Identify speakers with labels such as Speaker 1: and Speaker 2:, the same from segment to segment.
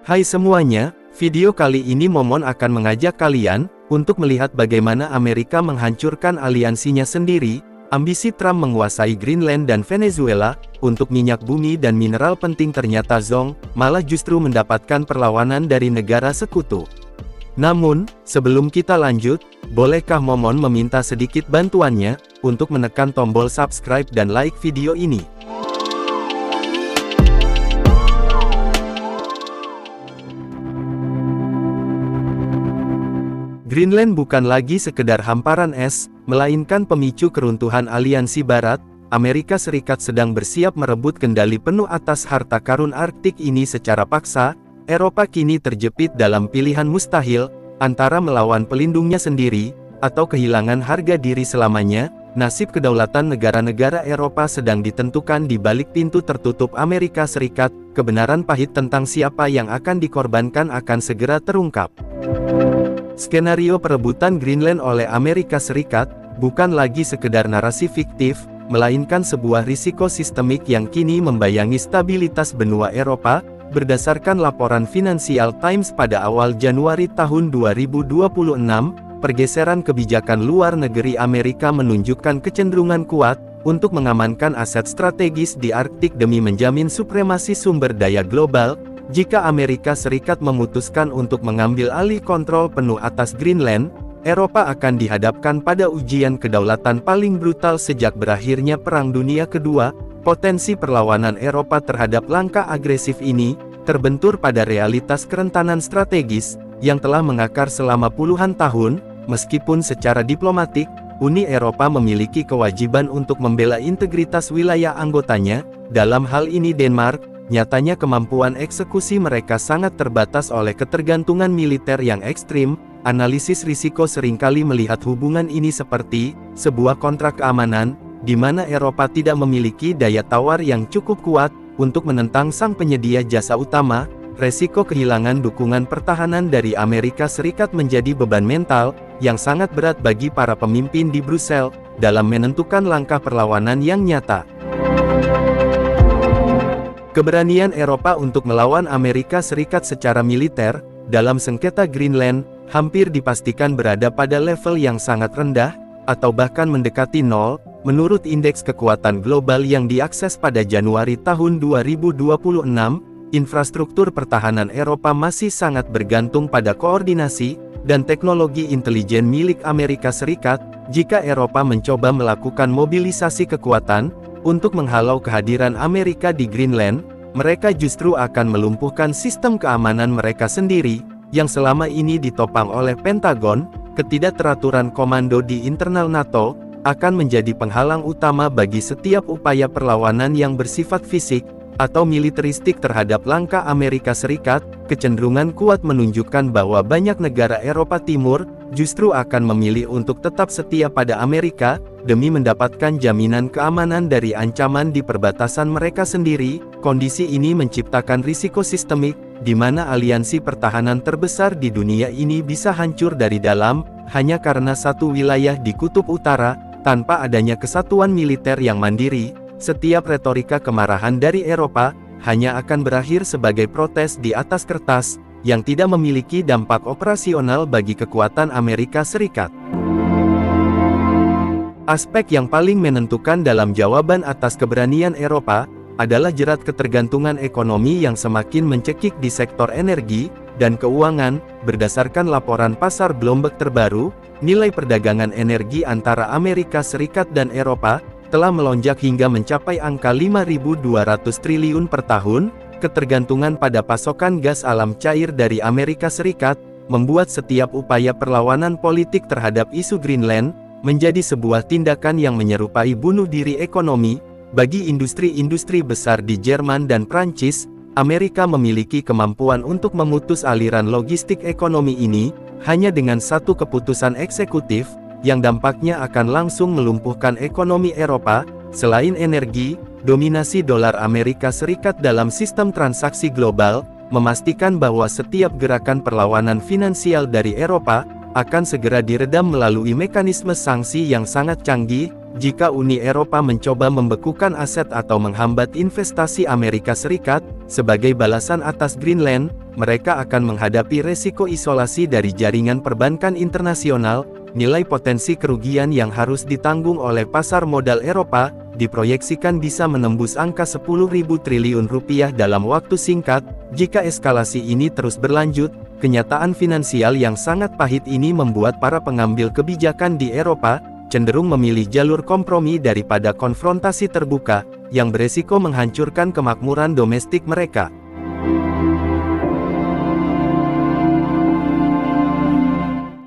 Speaker 1: Hai semuanya, video kali ini Momon akan mengajak kalian untuk melihat bagaimana Amerika menghancurkan aliansinya sendiri, ambisi Trump menguasai Greenland dan Venezuela, untuk minyak bumi dan mineral penting ternyata zonk, malah justru mendapatkan perlawanan dari negara sekutu. Namun, sebelum kita lanjut, bolehkah Momon meminta sedikit bantuannya, untuk menekan tombol subscribe dan like video ini? Greenland bukan lagi sekedar hamparan es, melainkan pemicu keruntuhan aliansi Barat. Amerika Serikat sedang bersiap merebut kendali penuh atas harta karun Arktik ini secara paksa. Eropa kini terjepit dalam pilihan mustahil, antara melawan pelindungnya sendiri, atau kehilangan harga diri selamanya. Nasib kedaulatan negara-negara Eropa sedang ditentukan di balik pintu tertutup Amerika Serikat. Kebenaran pahit tentang siapa yang akan dikorbankan akan segera terungkap. Skenario perebutan Greenland oleh Amerika Serikat, bukan lagi sekedar narasi fiktif, melainkan sebuah risiko sistemik yang kini membayangi stabilitas benua Eropa. Berdasarkan laporan Financial Times pada awal Januari tahun 2026, pergeseran kebijakan luar negeri Amerika menunjukkan kecenderungan kuat, untuk mengamankan aset strategis di Arktik demi menjamin supremasi sumber daya global. Jika Amerika Serikat memutuskan untuk mengambil alih kontrol penuh atas Greenland, Eropa akan dihadapkan pada ujian kedaulatan paling brutal sejak berakhirnya Perang Dunia Kedua. Potensi perlawanan Eropa terhadap langkah agresif ini, terbentur pada realitas kerentanan strategis, yang telah mengakar selama puluhan tahun. Meskipun secara diplomatik, Uni Eropa memiliki kewajiban untuk membela integritas wilayah anggotanya, dalam hal ini Denmark, nyatanya kemampuan eksekusi mereka sangat terbatas oleh ketergantungan militer yang ekstrim. Analisis risiko seringkali melihat hubungan ini seperti sebuah kontrak keamanan, di mana Eropa tidak memiliki daya tawar yang cukup kuat untuk menentang sang penyedia jasa utama. Resiko kehilangan dukungan pertahanan dari Amerika Serikat menjadi beban mental yang sangat berat bagi para pemimpin di Brussels dalam menentukan langkah perlawanan yang nyata. Keberanian Eropa untuk melawan Amerika Serikat secara militer, dalam sengketa Greenland, hampir dipastikan berada pada level yang sangat rendah, atau bahkan mendekati nol, menurut Indeks Kekuatan Global yang diakses pada Januari tahun 2026, infrastruktur pertahanan Eropa masih sangat bergantung pada koordinasi dan teknologi intelijen milik Amerika Serikat. Jika Eropa mencoba melakukan mobilisasi kekuatan untuk menghalau kehadiran Amerika di Greenland, mereka justru akan melumpuhkan sistem keamanan mereka sendiri, yang selama ini ditopang oleh Pentagon. Ketidakteraturan komando di internal NATO akan menjadi penghalang utama bagi setiap upaya perlawanan yang bersifat fisik atau militeristik terhadap langkah Amerika Serikat. Kecenderungan kuat menunjukkan bahwa banyak negara Eropa Timur justru akan memilih untuk tetap setia pada Amerika, demi mendapatkan jaminan keamanan dari ancaman di perbatasan mereka sendiri. Kondisi ini menciptakan risiko sistemik, di mana aliansi pertahanan terbesar di dunia ini bisa hancur dari dalam, hanya karena satu wilayah di kutub utara. Tanpa adanya kesatuan militer yang mandiri, setiap retorika kemarahan dari Eropa hanya akan berakhir sebagai protes di atas kertas, yang tidak memiliki dampak operasional bagi kekuatan Amerika Serikat. Aspek yang paling menentukan dalam jawaban atas keberanian Eropa adalah jerat ketergantungan ekonomi yang semakin mencekik di sektor energi dan keuangan. Berdasarkan laporan pasar Bloomberg terbaru, nilai perdagangan energi antara Amerika Serikat dan Eropa telah melonjak hingga mencapai angka 5.200 triliun per tahun. Ketergantungan pada pasokan gas alam cair dari Amerika Serikat membuat setiap upaya perlawanan politik terhadap isu Greenland menjadi sebuah tindakan yang menyerupai bunuh diri ekonomi. Bagi industri-industri besar di Jerman dan Prancis, Amerika memiliki kemampuan untuk memutus aliran logistik ekonomi ini hanya dengan satu keputusan eksekutif, yang dampaknya akan langsung melumpuhkan ekonomi Eropa. Selain energi, dominasi dolar Amerika Serikat dalam sistem transaksi global memastikan bahwa setiap gerakan perlawanan finansial dari Eropa akan segera diredam melalui mekanisme sanksi yang sangat canggih. jika Uni Eropa mencoba membekukan aset atau menghambat investasi Amerika Serikat, sebagai balasan atas Greenland, mereka akan menghadapi resiko isolasi dari jaringan perbankan internasional. Nilai potensi kerugian yang harus ditanggung oleh pasar modal Eropa, diproyeksikan bisa menembus angka 10.000 triliun rupiah dalam waktu singkat. Jika eskalasi ini terus berlanjut, kenyataan finansial yang sangat pahit ini membuat para pengambil kebijakan di Eropa cenderung memilih jalur kompromi daripada konfrontasi terbuka, yang beresiko menghancurkan kemakmuran domestik mereka.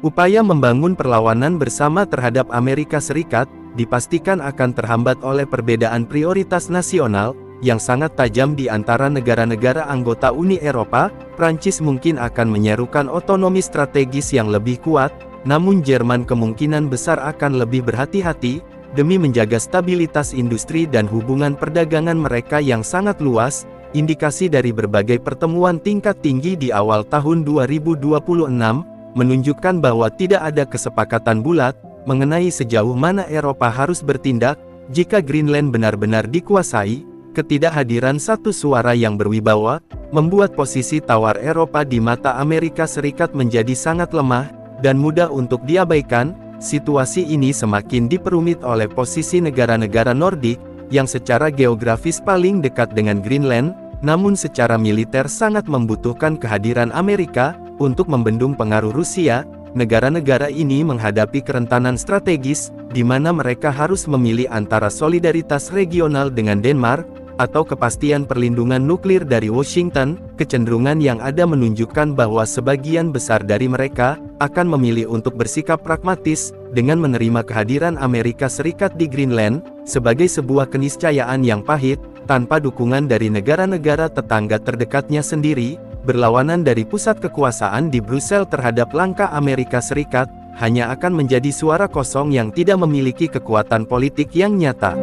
Speaker 1: Upaya membangun perlawanan bersama terhadap Amerika Serikat, dipastikan akan terhambat oleh perbedaan prioritas nasional, yang sangat tajam di antara negara-negara anggota Uni Eropa. Prancis mungkin akan menyerukan otonomi strategis yang lebih kuat, namun Jerman kemungkinan besar akan lebih berhati-hati, demi menjaga stabilitas industri dan hubungan perdagangan mereka yang sangat luas. Indikasi dari berbagai pertemuan tingkat tinggi di awal tahun 2026, menunjukkan bahwa tidak ada kesepakatan bulat, mengenai sejauh mana Eropa harus bertindak, jika Greenland benar-benar dikuasai. Ketidakhadiran satu suara yang berwibawa, membuat posisi tawar Eropa di mata Amerika Serikat menjadi sangat lemah, dan mudah untuk diabaikan. Situasi ini semakin diperumit oleh posisi negara-negara Nordik, yang secara geografis paling dekat dengan Greenland, namun secara militer sangat membutuhkan kehadiran Amerika, untuk membendung pengaruh Rusia. Negara-negara ini menghadapi kerentanan strategis, di mana mereka harus memilih antara solidaritas regional dengan Denmark, atau kepastian perlindungan nuklir dari Washington. Kecenderungan yang ada menunjukkan bahwa sebagian besar dari mereka akan memilih untuk bersikap pragmatis, dengan menerima kehadiran Amerika Serikat di Greenland, sebagai sebuah keniscayaan yang pahit, tanpa dukungan dari negara-negara tetangga terdekatnya sendiri. Berlawanan dari pusat kekuasaan di Brussel terhadap langkah Amerika Serikat, hanya akan menjadi suara kosong yang tidak memiliki kekuatan politik yang nyata.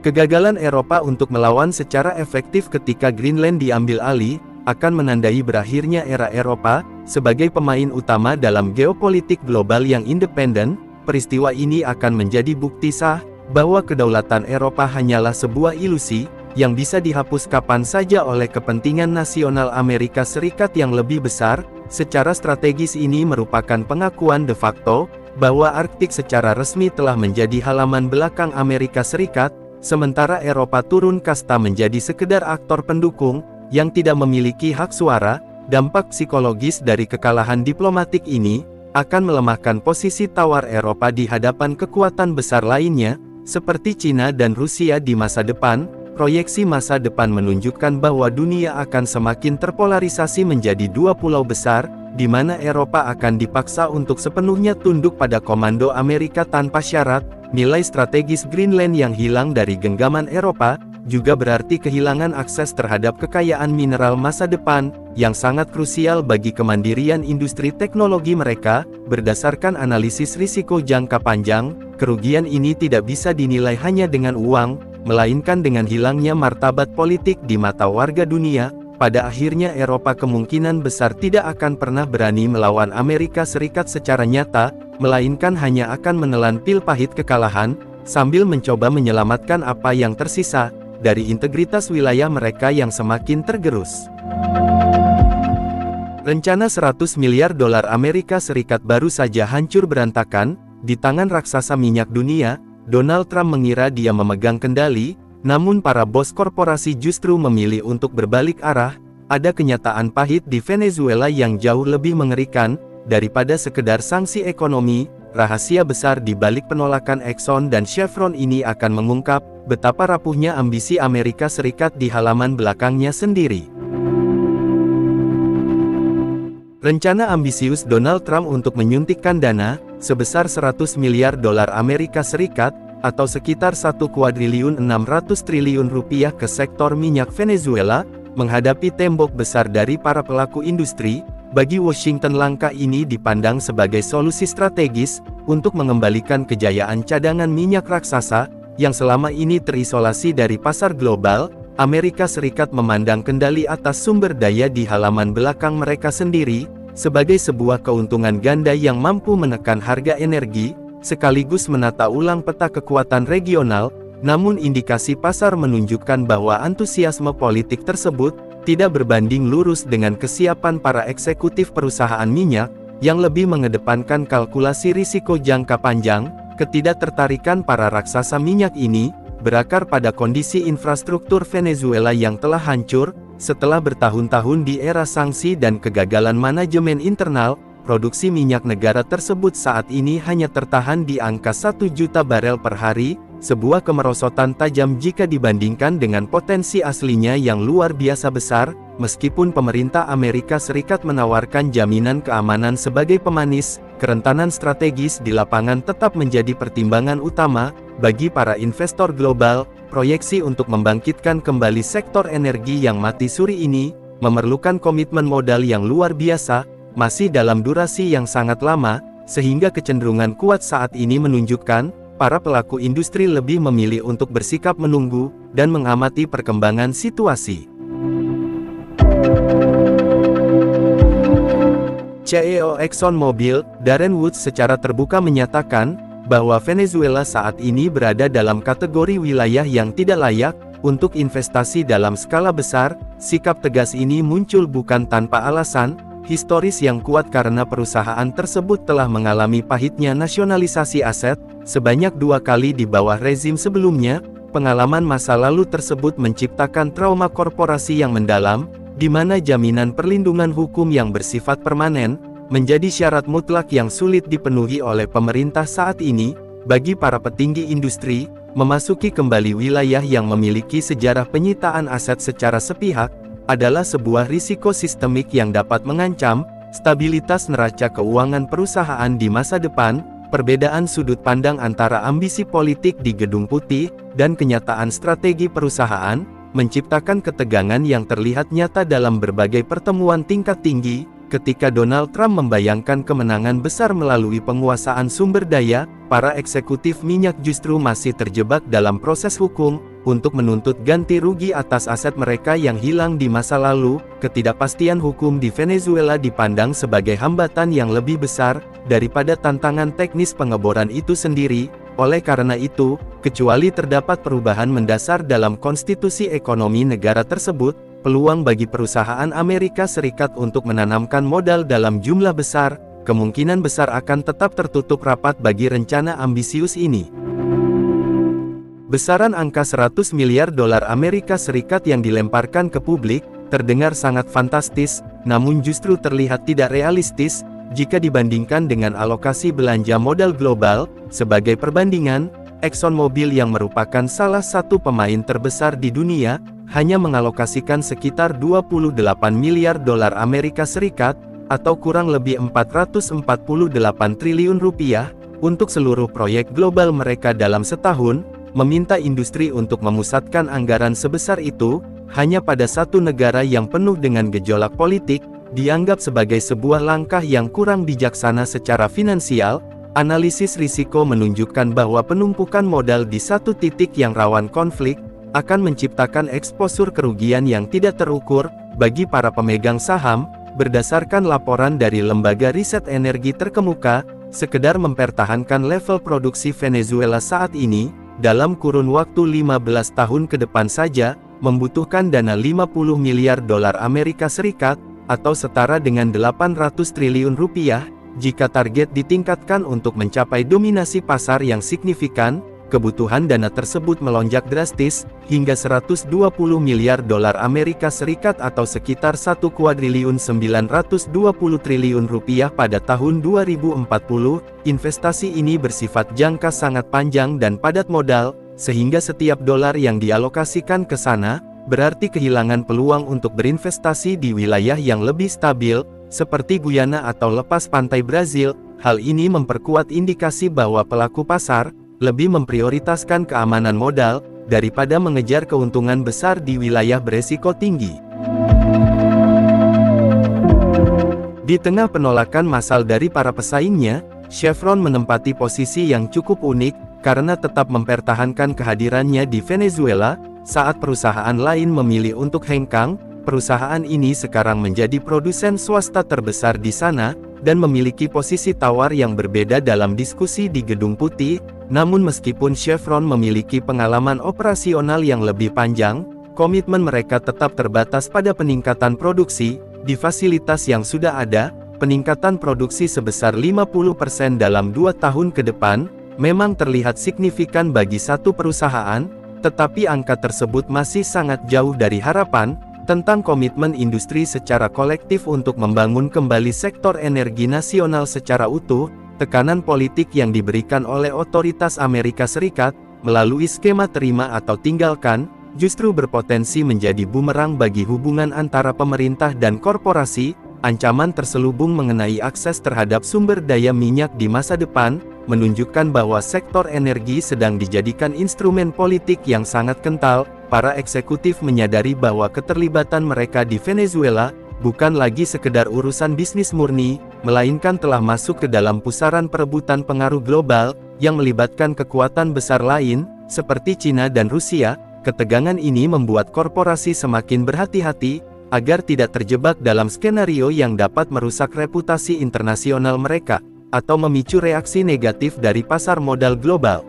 Speaker 1: Kegagalan Eropa untuk melawan secara efektif ketika Greenland diambil alih, akan menandai berakhirnya era Eropa, sebagai pemain utama dalam geopolitik global yang independen. Peristiwa ini akan menjadi bukti sah, bahwa kedaulatan Eropa hanyalah sebuah ilusi, yang bisa dihapus kapan saja oleh kepentingan nasional Amerika Serikat yang lebih besar. Secara strategis ini merupakan pengakuan de facto, bahwa Arktik secara resmi telah menjadi halaman belakang Amerika Serikat, sementara Eropa turun kasta menjadi sekedar aktor pendukung, yang tidak memiliki hak suara. Dampak psikologis dari kekalahan diplomatik ini, akan melemahkan posisi tawar Eropa di hadapan kekuatan besar lainnya, seperti Cina dan Rusia di masa depan. Proyeksi masa depan menunjukkan bahwa dunia akan semakin terpolarisasi menjadi dua pulau besar, di mana Eropa akan dipaksa untuk sepenuhnya tunduk pada komando Amerika tanpa syarat. Nilai strategis Greenland yang hilang dari genggaman Eropa, juga berarti kehilangan akses terhadap kekayaan mineral masa depan, yang sangat krusial bagi kemandirian industri teknologi mereka. Berdasarkan analisis risiko jangka panjang, kerugian ini tidak bisa dinilai hanya dengan uang, melainkan dengan hilangnya martabat politik di mata warga dunia. Pada akhirnya Eropa kemungkinan besar tidak akan pernah berani melawan Amerika Serikat secara nyata, melainkan hanya akan menelan pil pahit kekalahan, sambil mencoba menyelamatkan apa yang tersisa dari integritas wilayah mereka yang semakin tergerus. Rencana 100 miliar dolar Amerika Serikat baru saja hancur berantakan di tangan raksasa minyak dunia. Donald Trump mengira dia memegang kendali, namun para bos korporasi justru memilih untuk berbalik arah. Ada kenyataan pahit di Venezuela yang jauh lebih mengerikan daripada sekedar sanksi ekonomi. Rahasia besar di balik penolakan Exxon dan Chevron ini akan mengungkap betapa rapuhnya ambisi Amerika Serikat di halaman belakangnya sendiri. Rencana ambisius Donald Trump untuk menyuntikkan dana sebesar 100 miliar dolar Amerika Serikat, atau sekitar 1,6 triliun rupiah ke sektor minyak Venezuela, menghadapi tembok besar dari para pelaku industri. Bagi Washington, langkah ini dipandang sebagai solusi strategis untuk mengembalikan kejayaan cadangan minyak raksasa yang selama ini terisolasi dari pasar global. Amerika Serikat memandang kendali atas sumber daya di halaman belakang mereka sendiri. sebagai sebuah keuntungan ganda yang mampu menekan harga energi, sekaligus menata ulang peta kekuatan regional. Namun indikasi pasar menunjukkan bahwa antusiasme politik tersebut tidak berbanding lurus dengan kesiapan para eksekutif perusahaan minyak, yang lebih mengedepankan kalkulasi risiko jangka panjang. Ketidaktertarikan para raksasa minyak ini berakar pada kondisi infrastruktur Venezuela yang telah hancur. Setelah bertahun-tahun di era sanksi dan kegagalan manajemen internal, produksi minyak negara tersebut saat ini hanya tertahan di angka 1 juta barel per hari, sebuah kemerosotan tajam jika dibandingkan dengan potensi aslinya yang luar biasa besar. Meskipun pemerintah Amerika Serikat menawarkan jaminan keamanan sebagai pemanis, kerentanan strategis di lapangan tetap menjadi pertimbangan utama bagi para investor global. Proyeksi untuk membangkitkan kembali sektor energi yang mati suri ini memerlukan komitmen modal yang luar biasa, masih dalam durasi yang sangat lama, sehingga kecenderungan kuat saat ini menunjukkan para pelaku industri lebih memilih untuk bersikap menunggu dan mengamati perkembangan situasi. CEO ExxonMobil, Darren Woods secara terbuka menyatakan bahwa Venezuela saat ini berada dalam kategori wilayah yang tidak layak untuk investasi dalam skala besar. Sikap tegas ini muncul bukan tanpa alasan historis yang kuat karena perusahaan tersebut telah mengalami pahitnya nasionalisasi aset sebanyak 2 kali di bawah rezim sebelumnya. Pengalaman masa lalu tersebut menciptakan trauma korporasi yang mendalam, di mana jaminan perlindungan hukum yang bersifat permanen menjadi syarat mutlak yang sulit dipenuhi oleh pemerintah saat ini. Bagi para petinggi industri, memasuki kembali wilayah yang memiliki sejarah penyitaan aset secara sepihak adalah sebuah risiko sistemik yang dapat mengancam stabilitas neraca keuangan perusahaan di masa depan. Perbedaan sudut pandang antara ambisi politik di Gedung Putih dan kenyataan strategi perusahaan menciptakan ketegangan yang terlihat nyata dalam berbagai pertemuan tingkat tinggi. Ketika Donald Trump membayangkan kemenangan besar melalui penguasaan sumber daya, para eksekutif minyak justru masih terjebak dalam proses hukum untuk menuntut ganti rugi atas aset mereka yang hilang di masa lalu. Ketidakpastian hukum di Venezuela dipandang sebagai hambatan yang lebih besar daripada tantangan teknis pengeboran itu sendiri. Oleh karena itu, kecuali terdapat perubahan mendasar dalam konstitusi ekonomi negara tersebut, peluang bagi perusahaan Amerika Serikat untuk menanamkan modal dalam jumlah besar, kemungkinan besar akan tetap tertutup rapat bagi rencana ambisius ini. Besaran angka 100 miliar dolar Amerika Serikat yang dilemparkan ke publik, terdengar sangat fantastis, namun justru terlihat tidak realistis, jika dibandingkan dengan alokasi belanja modal global. Sebagai perbandingan, ExxonMobil yang merupakan salah satu pemain terbesar di dunia, hanya mengalokasikan sekitar 28 miliar dolar Amerika Serikat, atau kurang lebih 448 triliun rupiah, untuk seluruh proyek global mereka dalam setahun. Meminta industri untuk memusatkan anggaran sebesar itu, hanya pada satu negara yang penuh dengan gejolak politik, dianggap sebagai sebuah langkah yang kurang bijaksana secara finansial. Analisis risiko menunjukkan bahwa penumpukan modal di satu titik yang rawan konflik, akan menciptakan eksposur kerugian yang tidak terukur, bagi para pemegang saham. Berdasarkan laporan dari lembaga riset energi terkemuka, sekedar mempertahankan level produksi Venezuela saat ini, dalam kurun waktu 15 tahun ke depan saja, membutuhkan dana 50 miliar dolar Amerika Serikat, atau setara dengan 800 triliun rupiah, jika target ditingkatkan untuk mencapai dominasi pasar yang signifikan. Kebutuhan dana tersebut melonjak drastis, hingga 120 miliar dolar Amerika Serikat atau sekitar 1,920 triliun rupiah pada tahun 2040. Investasi ini bersifat jangka sangat panjang dan padat modal, sehingga setiap dolar yang dialokasikan ke sana, berarti kehilangan peluang untuk berinvestasi di wilayah yang lebih stabil, seperti Guyana atau lepas pantai Brazil. Hal ini memperkuat indikasi bahwa pelaku pasar lebih memprioritaskan keamanan modal, daripada mengejar keuntungan besar di wilayah beresiko tinggi. Di tengah penolakan massal dari para pesaingnya, Chevron menempati posisi yang cukup unik, karena tetap mempertahankan kehadirannya di Venezuela, saat perusahaan lain memilih untuk hengkang. perusahaan ini sekarang menjadi produsen swasta terbesar di sana, dan memiliki posisi tawar yang berbeda dalam diskusi di Gedung Putih. Namun meskipun Chevron memiliki pengalaman operasional yang lebih panjang, komitmen mereka tetap terbatas pada peningkatan produksi. Di fasilitas yang sudah ada, peningkatan produksi sebesar 50% dalam 2 tahun ke depan, memang terlihat signifikan bagi satu perusahaan, tetapi angka tersebut masih sangat jauh dari harapan tentang komitmen industri secara kolektif untuk membangun kembali sektor energi nasional secara utuh. Tekanan politik yang diberikan oleh otoritas Amerika Serikat melalui skema terima atau tinggalkan justru berpotensi menjadi bumerang bagi hubungan antara pemerintah dan korporasi. Ancaman terselubung mengenai akses terhadap sumber daya minyak di masa depan menunjukkan bahwa sektor energi sedang dijadikan instrumen politik yang sangat kental. Para eksekutif menyadari bahwa keterlibatan mereka di Venezuela bukan lagi sekedar urusan bisnis murni, melainkan telah masuk ke dalam pusaran perebutan pengaruh global yang melibatkan kekuatan besar lain seperti Cina dan Rusia. Ketegangan ini membuat korporasi semakin berhati-hati agar tidak terjebak dalam skenario yang dapat merusak reputasi internasional mereka, atau memicu reaksi negatif dari pasar modal global.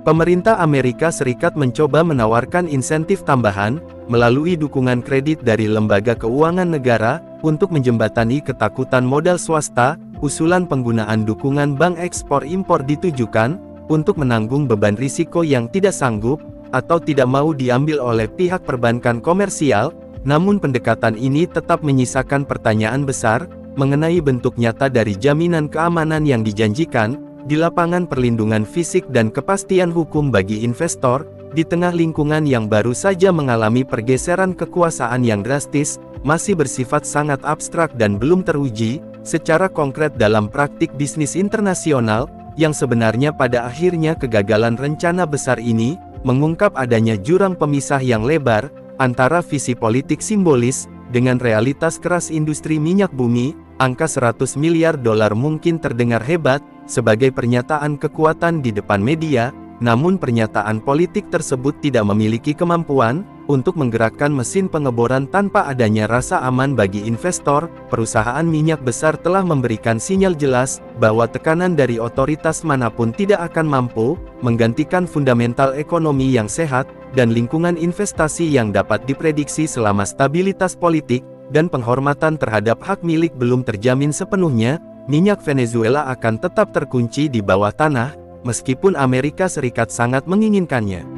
Speaker 1: Pemerintah Amerika Serikat mencoba menawarkan insentif tambahan, melalui dukungan kredit dari lembaga keuangan negara, untuk menjembatani ketakutan modal swasta. Usulan penggunaan dukungan bank ekspor-impor ditujukan, untuk menanggung beban risiko yang tidak sanggup, atau tidak mau diambil oleh pihak perbankan komersial. Namun pendekatan ini tetap menyisakan pertanyaan besar, mengenai bentuk nyata dari jaminan keamanan yang dijanjikan, di lapangan perlindungan fisik dan kepastian hukum bagi investor, di tengah lingkungan yang baru saja mengalami pergeseran kekuasaan yang drastis, masih bersifat sangat abstrak dan belum teruji, secara konkret dalam praktik bisnis internasional, yang sebenarnya pada akhirnya kegagalan rencana besar ini, mengungkap adanya jurang pemisah yang lebar, antara visi politik simbolis, dengan realitas keras industri minyak bumi. Angka $100 miliar mungkin terdengar hebat, sebagai pernyataan kekuatan di depan media, namun pernyataan politik tersebut tidak memiliki kemampuan, untuk menggerakkan mesin pengeboran tanpa adanya rasa aman bagi investor. Perusahaan minyak besar telah memberikan sinyal jelas, bahwa tekanan dari otoritas manapun tidak akan mampu, menggantikan fundamental ekonomi yang sehat, dan lingkungan investasi yang dapat diprediksi selama stabilitas politik, dan penghormatan terhadap hak milik belum terjamin sepenuhnya. Minyak Venezuela akan tetap terkunci di bawah tanah, meskipun Amerika Serikat sangat menginginkannya.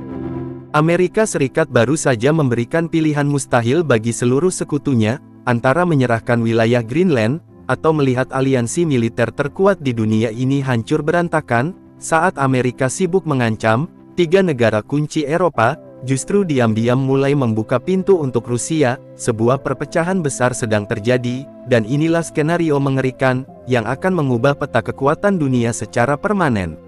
Speaker 1: Amerika Serikat baru saja memberikan pilihan mustahil bagi seluruh sekutunya, antara menyerahkan wilayah Greenland, atau melihat aliansi militer terkuat di dunia ini hancur berantakan. Saat Amerika sibuk mengancam 3 negara kunci Eropa, justru diam-diam mulai membuka pintu untuk Rusia. Sebuah perpecahan besar sedang terjadi, dan inilah skenario mengerikan, yang akan mengubah peta kekuatan dunia secara permanen.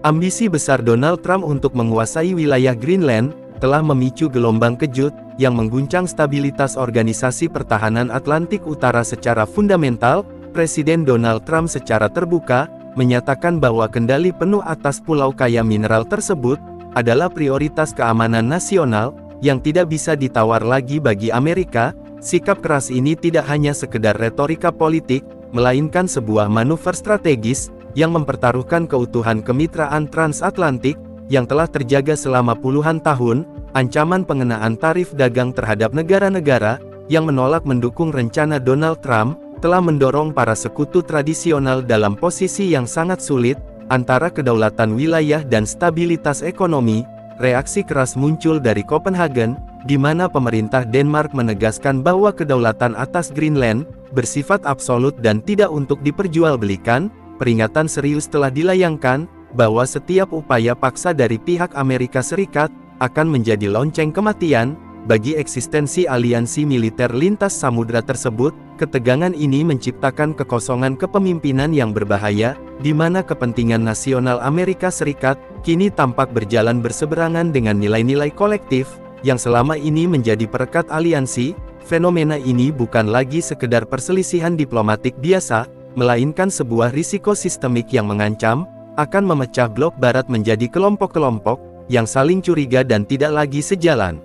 Speaker 1: Ambisi besar Donald Trump untuk menguasai wilayah Greenland, telah memicu gelombang kejut, yang mengguncang stabilitas organisasi pertahanan Atlantik Utara secara fundamental. Presiden Donald Trump secara terbuka, menyatakan bahwa kendali penuh atas pulau kaya mineral tersebut, adalah prioritas keamanan nasional, yang tidak bisa ditawar lagi bagi Amerika. Sikap keras ini tidak hanya sekedar retorika politik, melainkan sebuah manuver strategis, yang mempertaruhkan keutuhan kemitraan transatlantik, yang telah terjaga selama puluhan tahun. Ancaman pengenaan tarif dagang terhadap negara-negara, yang menolak mendukung rencana Donald Trump, telah mendorong para sekutu tradisional dalam posisi yang sangat sulit, antara kedaulatan wilayah dan stabilitas ekonomi. Reaksi keras muncul dari Copenhagen, di mana pemerintah Denmark menegaskan bahwa kedaulatan atas Greenland, bersifat absolut dan tidak untuk diperjualbelikan. Peringatan serius telah dilayangkan, bahwa setiap upaya paksa dari pihak Amerika Serikat, akan menjadi lonceng kematian, bagi eksistensi aliansi militer lintas samudra tersebut. Ketegangan ini menciptakan kekosongan kepemimpinan yang berbahaya, di mana kepentingan nasional Amerika Serikat, kini tampak berjalan berseberangan dengan nilai-nilai kolektif, yang selama ini menjadi perekat aliansi. Fenomena ini bukan lagi sekedar perselisihan diplomatik biasa, melainkan sebuah risiko sistemik yang mengancam akan memecah blok Barat menjadi kelompok-kelompok yang saling curiga dan tidak lagi sejalan.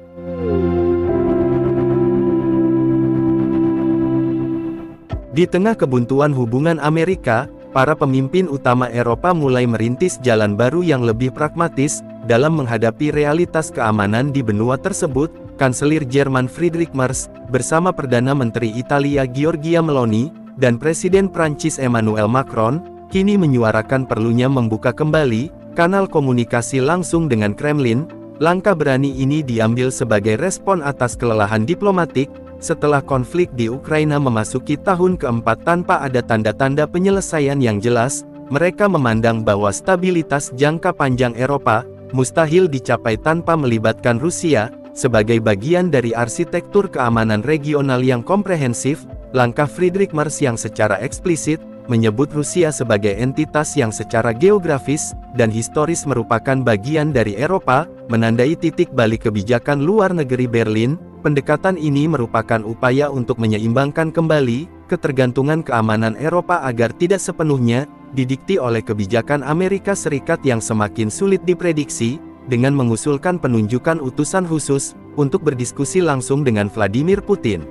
Speaker 1: Di tengah kebuntuan hubungan Amerika, para pemimpin utama Eropa mulai merintis jalan baru yang lebih pragmatis dalam menghadapi realitas keamanan di benua tersebut. Kanselir Jerman Friedrich Merz, bersama Perdana Menteri Italia Giorgia Meloni, dan Presiden Prancis Emmanuel Macron, kini menyuarakan perlunya membuka kembali kanal komunikasi langsung dengan Kremlin. Langkah berani ini diambil sebagai respon atas kelelahan diplomatik, setelah konflik di Ukraina memasuki tahun keempat tanpa ada tanda-tanda penyelesaian yang jelas. Mereka memandang bahwa stabilitas jangka panjang Eropa mustahil dicapai tanpa melibatkan Rusia. Sebagai bagian dari arsitektur keamanan regional yang komprehensif, langkah Friedrich Merz yang secara eksplisit menyebut Rusia sebagai entitas yang secara geografis dan historis merupakan bagian dari Eropa, menandai titik balik kebijakan luar negeri Berlin. Pendekatan ini merupakan upaya untuk menyeimbangkan kembali ketergantungan keamanan Eropa agar tidak sepenuhnya didikte oleh kebijakan Amerika Serikat yang semakin sulit diprediksi, dengan mengusulkan penunjukan utusan khusus untuk berdiskusi langsung dengan Vladimir Putin.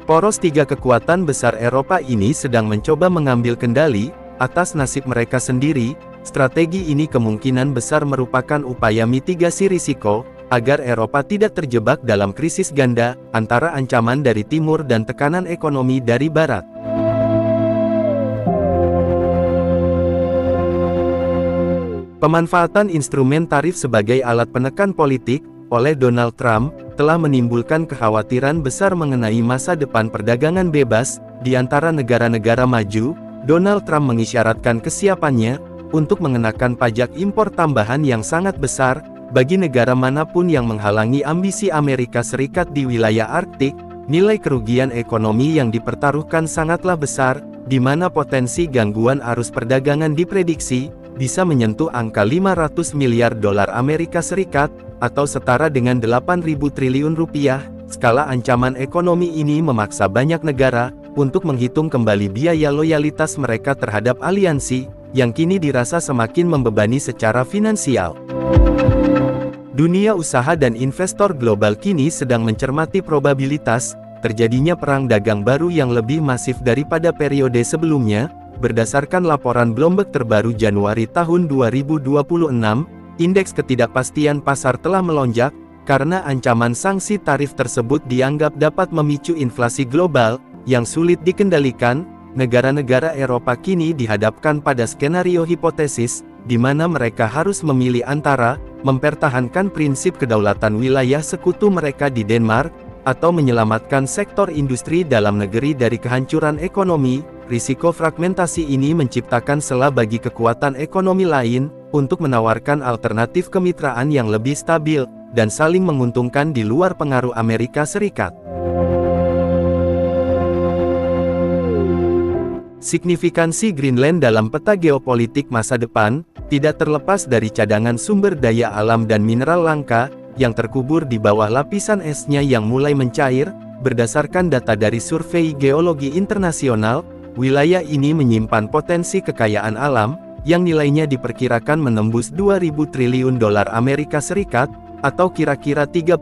Speaker 1: Poros tiga kekuatan besar Eropa ini sedang mencoba mengambil kendali atas nasib mereka sendiri. Strategi ini kemungkinan besar merupakan upaya mitigasi risiko agar Eropa tidak terjebak dalam krisis ganda antara ancaman dari timur dan tekanan ekonomi dari barat. Pemanfaatan instrumen tarif sebagai alat penekan politik oleh Donald Trump telah menimbulkan kekhawatiran besar mengenai masa depan perdagangan bebas di antara negara-negara maju. Donald Trump mengisyaratkan kesiapannya untuk mengenakan pajak impor tambahan yang sangat besar bagi negara manapun yang menghalangi ambisi Amerika Serikat di wilayah Arktik. Nilai kerugian ekonomi yang dipertaruhkan sangatlah besar, di mana potensi gangguan arus perdagangan diprediksi bisa menyentuh angka 500 miliar dolar Amerika Serikat, atau setara dengan 8.000 triliun rupiah. Skala ancaman ekonomi ini memaksa banyak negara untuk menghitung kembali biaya loyalitas mereka terhadap aliansi, yang kini dirasa semakin membebani secara finansial. Dunia usaha dan investor global kini sedang mencermati probabilitas terjadinya perang dagang baru yang lebih masif daripada periode sebelumnya. Berdasarkan laporan Bloomberg terbaru Januari tahun 2026, indeks ketidakpastian pasar telah melonjak, karena ancaman sanksi tarif tersebut dianggap dapat memicu inflasi global yang sulit dikendalikan. Negara-negara Eropa kini dihadapkan pada skenario hipotesis, di mana mereka harus memilih antara mempertahankan prinsip kedaulatan wilayah sekutu mereka di Denmark, atau menyelamatkan sektor industri dalam negeri dari kehancuran ekonomi. Risiko fragmentasi ini menciptakan celah bagi kekuatan ekonomi lain untuk menawarkan alternatif kemitraan yang lebih stabil dan saling menguntungkan di luar pengaruh Amerika Serikat. Signifikansi Greenland dalam peta geopolitik masa depan tidak terlepas dari cadangan sumber daya alam dan mineral langka yang terkubur di bawah lapisan esnya yang mulai mencair. Berdasarkan data dari Survei Geologi Internasional, wilayah ini menyimpan potensi kekayaan alam yang nilainya diperkirakan menembus 2.000 triliun dolar Amerika Serikat, atau kira-kira 32.000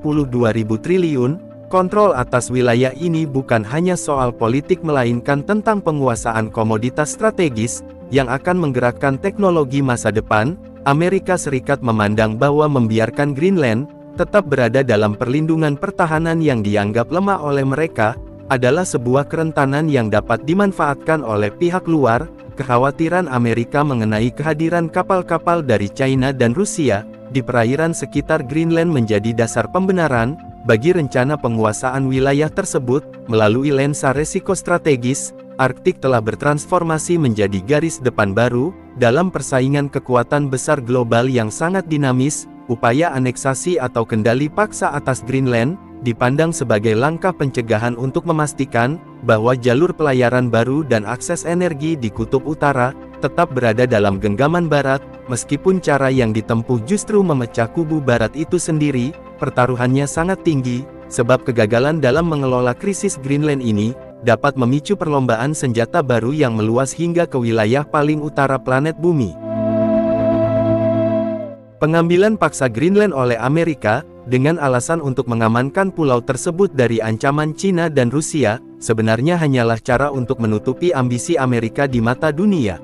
Speaker 1: triliun. Kontrol atas wilayah ini bukan hanya soal politik melainkan tentang penguasaan komoditas strategis yang akan menggerakkan teknologi masa depan. Amerika Serikat memandang bahwa membiarkan Greenland tetap berada dalam perlindungan pertahanan yang dianggap lemah oleh mereka adalah sebuah kerentanan yang dapat dimanfaatkan oleh pihak luar. Kekhawatiran Amerika mengenai kehadiran kapal-kapal dari China dan Rusia di perairan sekitar Greenland menjadi dasar pembenaran bagi rencana penguasaan wilayah tersebut. Melalui lensa resiko strategis, Arktik telah bertransformasi menjadi garis depan baru dalam persaingan kekuatan besar global yang sangat dinamis. Upaya aneksasi atau kendali paksa atas Greenland dipandang sebagai langkah pencegahan untuk memastikan bahwa jalur pelayaran baru dan akses energi di Kutub Utara tetap berada dalam genggaman Barat. Meskipun cara yang ditempuh justru memecah kubu Barat itu sendiri, pertaruhannya sangat tinggi, sebab kegagalan dalam mengelola krisis Greenland ini dapat memicu perlombaan senjata baru yang meluas hingga ke wilayah paling utara planet bumi. Pengambilan paksa Greenland oleh Amerika, dengan alasan untuk mengamankan pulau tersebut dari ancaman Cina dan Rusia, sebenarnya hanyalah cara untuk menutupi ambisi Amerika di mata dunia.